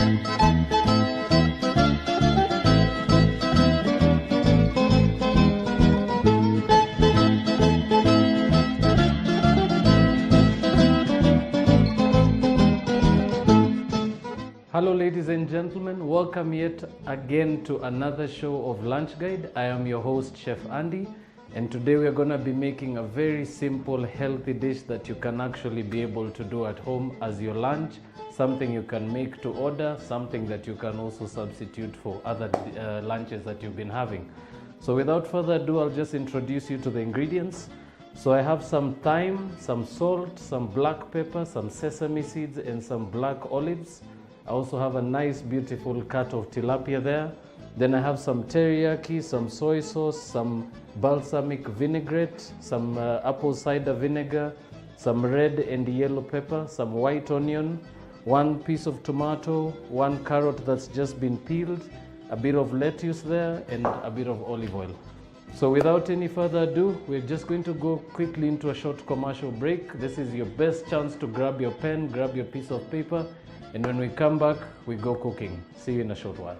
Hello ladies and gentlemen, welcome yet again to another show of Lunch Guide. I am your host Chef Andy, and today we are going to be making a very simple healthy dish that you can actually be able to do at home as your lunch, something you can make to order, something that you can also substitute for other lunches that you've been having. So without further ado, I'll just introduce you to the ingredients. So I have some thyme, some salt, some black pepper, some sesame seeds and some black olives. I also have a nice beautiful cut of tilapia there. Then I have some teriyaki, some soy sauce, some balsamic vinaigrette, some apple cider vinegar, some red and yellow pepper, some white onion, one piece of tomato, one carrot that's just been peeled, a bit of lettuce there, and a bit of olive oil. So without any further ado, we're just going to go quickly into a short commercial break. This is your best chance to grab your pen, grab your piece of paper, and when we come back, we go cooking. See you in a short while.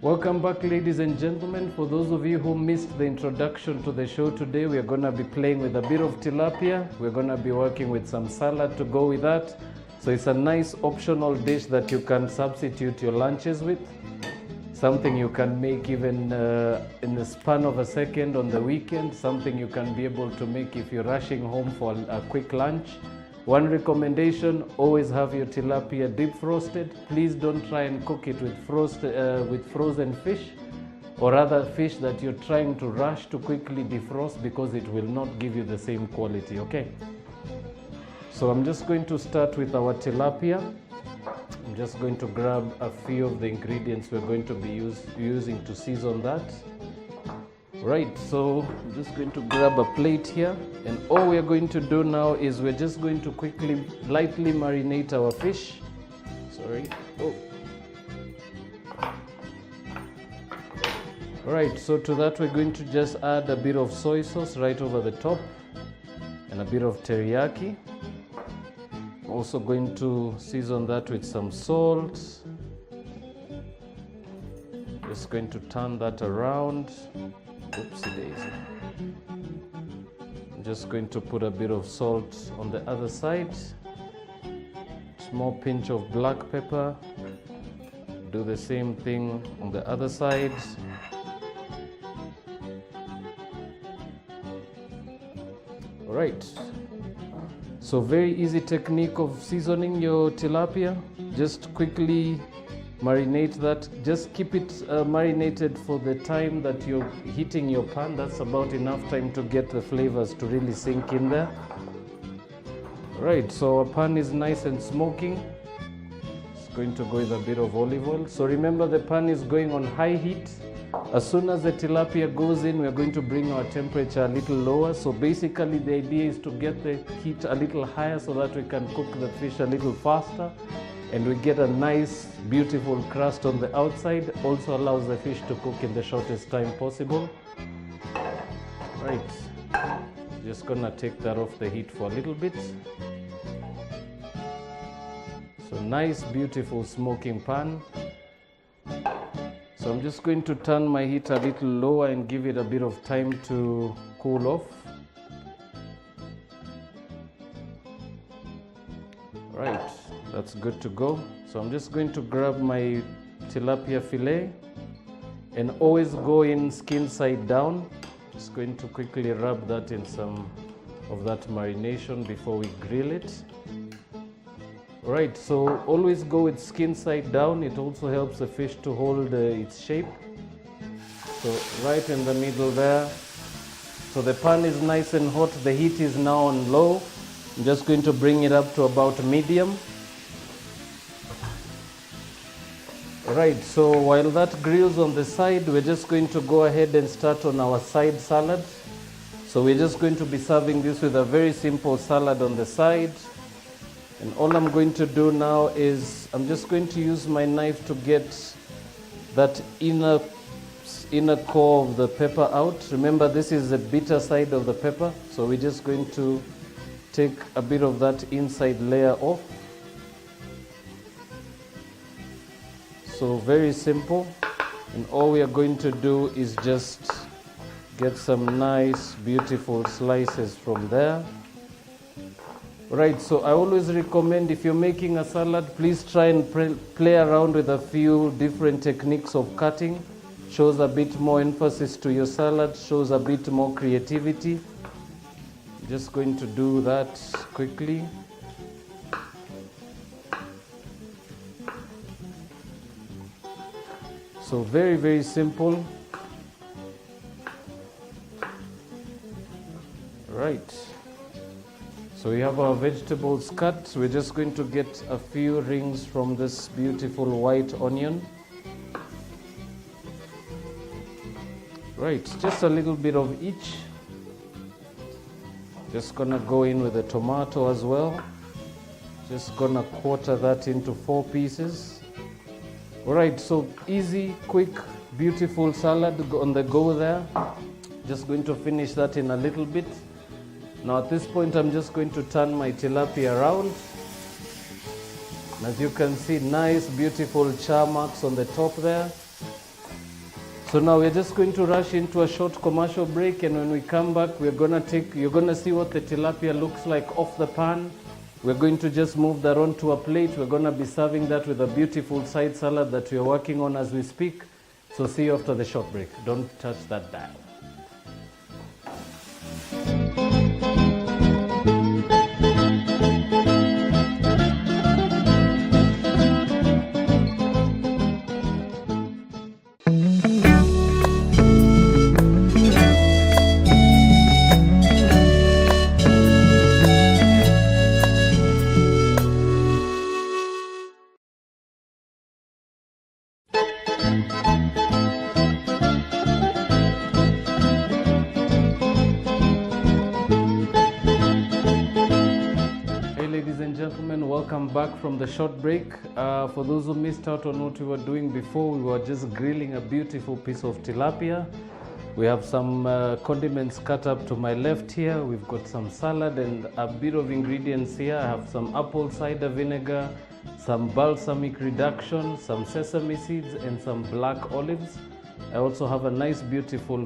Welcome back, ladies and gentlemen. For those of you who missed the introduction to the show today, we are going to be playing with a bit of tilapia. We're going to be working with some salad to go with that. So it's a nice optional dish that you can substitute your lunches with. Something you can make even in the span of a second on the weekend. Something you can be able to make if you're rushing home for a quick lunch. One recommendation, always have your tilapia deep frosted. Please don't try and cook it with frozen fish or other fish that you're trying to rush to quickly defrost, because it will not give you the same quality, okay? So I'm just going to start with our tilapia. I'm just going to grab a few of the ingredients we're going to be using to season that. Right, so I'm just going to grab a plate here, and all we're going to do now is we're just going to quickly lightly marinate our fish. Alright, so to that we're going to just add a bit of soy sauce right over the top and a bit of teriyaki. Also going to season that with some salt. Just going to turn that around. Oopsie daisy. I'm just going to put a bit of salt on the other side. Small pinch of black pepper. Do the same thing on the other side. Alright. So very easy technique of seasoning your tilapia. Just quickly marinate that. Just keep it marinated for the time that you're heating your pan. That's about enough time to get the flavors to really sink in there. Right, so our pan is nice and smoking. It's going to go with a bit of olive oil. So remember, the pan is going on high heat. As soon as the tilapia goes in, we're going to bring our temperature a little lower. So basically the idea is to get the heat a little higher so that we can cook the fish a little faster, and we get a nice beautiful crust on the outside. Also allows the fish to cook in the shortest time possible. Right, just gonna take that off the heat for a little bit. So nice beautiful smoking pan. So I'm just going to turn my heat a little lower and give it a bit of time to cool off. Right, that's good to go. So I'm just going to grab my tilapia fillet and always go in skin side down. Just going to quickly rub that in some of that marination before we grill it. Right, so always go with skin side down. It also helps the fish to hold its shape. So right in the middle there. So the pan is nice and hot. The heat is now on low. I'm just going to bring it up to about medium. Right, so while that grills on the side, we're just going to go ahead and start on our side salad. So we're just going to be serving this with a very simple salad on the side. And all I'm going to do now is I'm just going to use my knife to get that inner core of the pepper out. Remember, this is the bitter side of the pepper, so we're just going to take a bit of that inside layer off. So very simple, and all we are going to do is just get some nice beautiful slices from there. Right, so I always recommend, if you're making a salad, please try and play around with a few different techniques of cutting. Shows a bit more emphasis to your salad, shows a bit more creativity. Just going to do that quickly. So very, very simple. Right. So we have our vegetables cut. We're just going to get a few rings from this beautiful white onion. Right, just a little bit of each. Just gonna go in with the tomato as well. Just gonna quarter that into 4 pieces. Alright, so easy, quick, beautiful salad on the go there. Just going to finish that in a little bit. Now at this point I'm just going to turn my tilapia around. And as you can see, nice beautiful char marks on the top there. So now we're just going to rush into a short commercial break, and when we come back you're gonna see what the tilapia looks like off the pan. We're going to just move that onto a plate. We're gonna be serving that with a beautiful side salad that we're working on as we speak. So see you after the short break. Don't touch that dial. Welcome back from the short break. For those who missed out on what we were doing before, we were just grilling a beautiful piece of tilapia. We have some condiments cut up to my left here. We've got some salad and a bit of ingredients here. I have some apple cider vinegar, some balsamic reduction, some sesame seeds, and some black olives. I also have a nice beautiful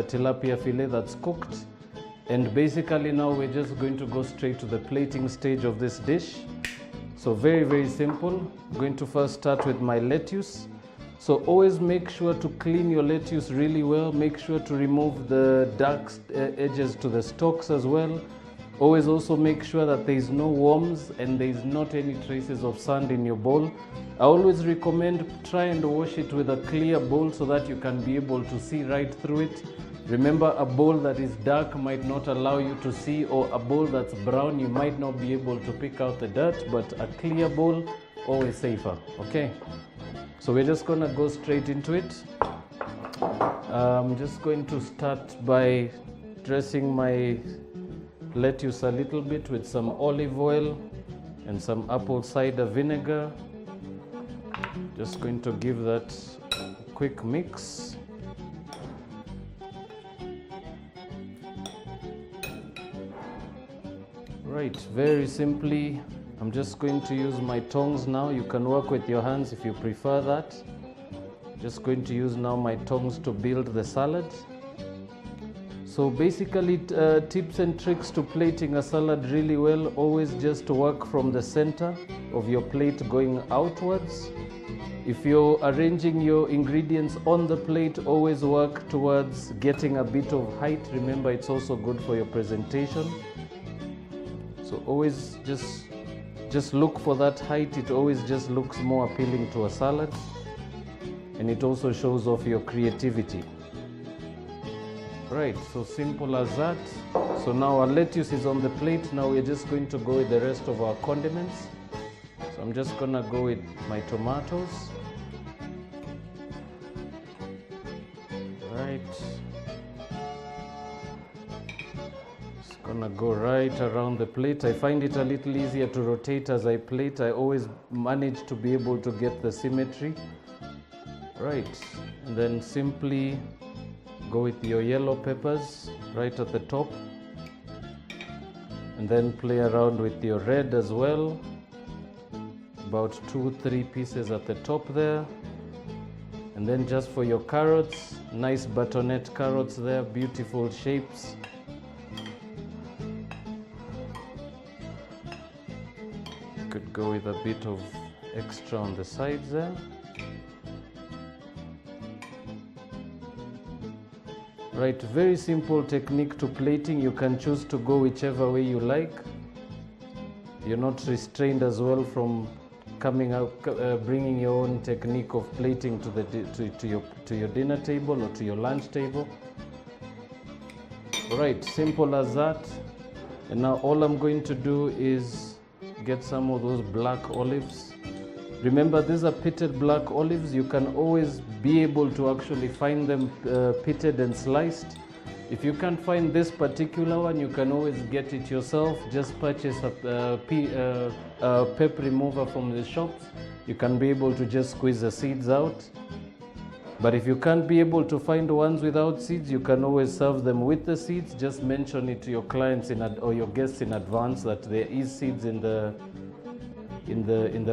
tilapia fillet that's cooked. And basically now we're just going to go straight to the plating stage of this dish. So very, very simple. I'm going to first start with my lettuce. So always make sure to clean your lettuce really well. Make sure to remove the dark edges to the stalks as well. Always also make sure that there is no worms and there is not any traces of sand in your bowl. I always recommend try and wash it with a clear bowl so that you can be able to see right through it. Remember, a bowl that is dark might not allow you to see, or a bowl that's brown, you might not be able to pick out the dirt, but a clear bowl, always safer, okay? So we're just gonna go straight into it. I'm just going to start by dressing my lettuce a little bit with some olive oil and some apple cider vinegar. Just going to give that a quick mix. Right, very simply, I'm just going to use my tongs now. You can work with your hands if you prefer that. Just going to use now my tongs to build the salad. So basically, tips and tricks to plating a salad really well. Always just work from the center of your plate going outwards. If you're arranging your ingredients on the plate, always work towards getting a bit of height. Remember, it's also good for your presentation. So always just look for that height. It always just looks more appealing to a salad, and it also shows off your creativity. Right, so simple as that. So now our lettuce is on the plate. Now we're just going to go with the rest of our condiments. So I'm just gonna go with my tomatoes. Right. Just gonna go right around the plate. I find it a little easier to rotate as I plate. I always manage to be able to get the symmetry. Right, and then simply go with your yellow peppers right at the top, and then play around with your red as well, about 2-3 pieces at the top there. And then just for your carrots, nice butternut carrots there, beautiful shapes. Could go with a bit of extra on the sides there. Right, very simple technique to plating. You can choose to go whichever way you like. You're not restrained as well from coming out, bringing your own technique of plating to your dinner table or to your lunch table. Right, simple as that. And now all I'm going to do is get some of those black olives. Remember, these are pitted black olives. You can always be able to actually find them pitted and sliced. If you can't find this particular one, you can always get it yourself. Just purchase a pep remover from the shops. You can be able to just squeeze the seeds out. But if you can't be able to find ones without seeds, you can always serve them with the seeds. Just mention it to your clients or your guests in advance that there is seeds in the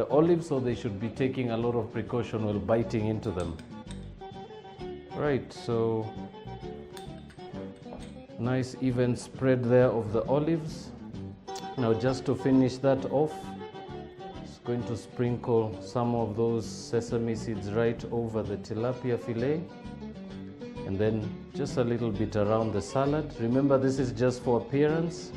olives, so they should be taking a lot of precaution while biting into them. Right, so nice even spread there of the olives. Now just to finish that off, just going to sprinkle some of those sesame seeds right over the tilapia fillet, and then just a little bit around the salad. Remember, this is just for appearance.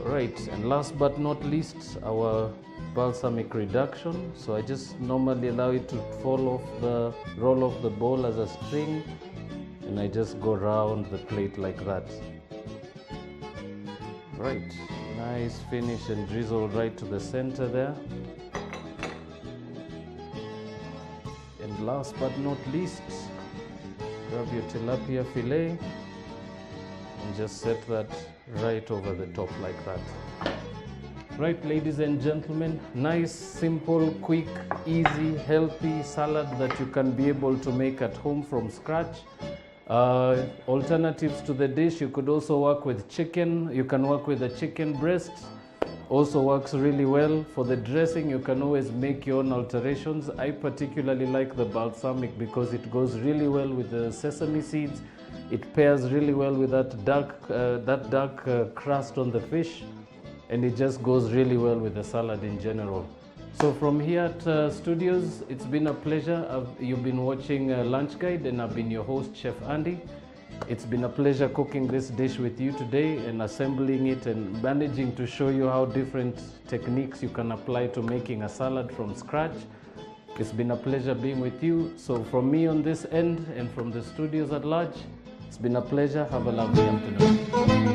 Right, and last but not least, our balsamic reduction. So I just normally allow it to roll off the bowl as a string, and I just go around the plate like that. Right, nice finish and drizzle right to the center there. And last but not least, grab your tilapia fillet and just set that right over the top like that. Right, ladies and gentlemen, nice, simple, quick, easy, healthy salad that you can be able to make at home from scratch. Alternatives to the dish, you could also work with chicken. You can work with a chicken breast. Also works really well. For the dressing, you can always make your own alterations. I particularly like the balsamic because it goes really well with the sesame seeds. It pairs really well with that dark crust on the fish, and it just goes really well with the salad in general. So from here at Studios, it's been a pleasure. You've been watching Lunch Guide, and I've been your host, Chef Andy. It's been a pleasure cooking this dish with you today and assembling it and managing to show you how different techniques you can apply to making a salad from scratch. It's been a pleasure being with you. So from me on this end and from the studios at large, it's been a pleasure. Have a lovely afternoon.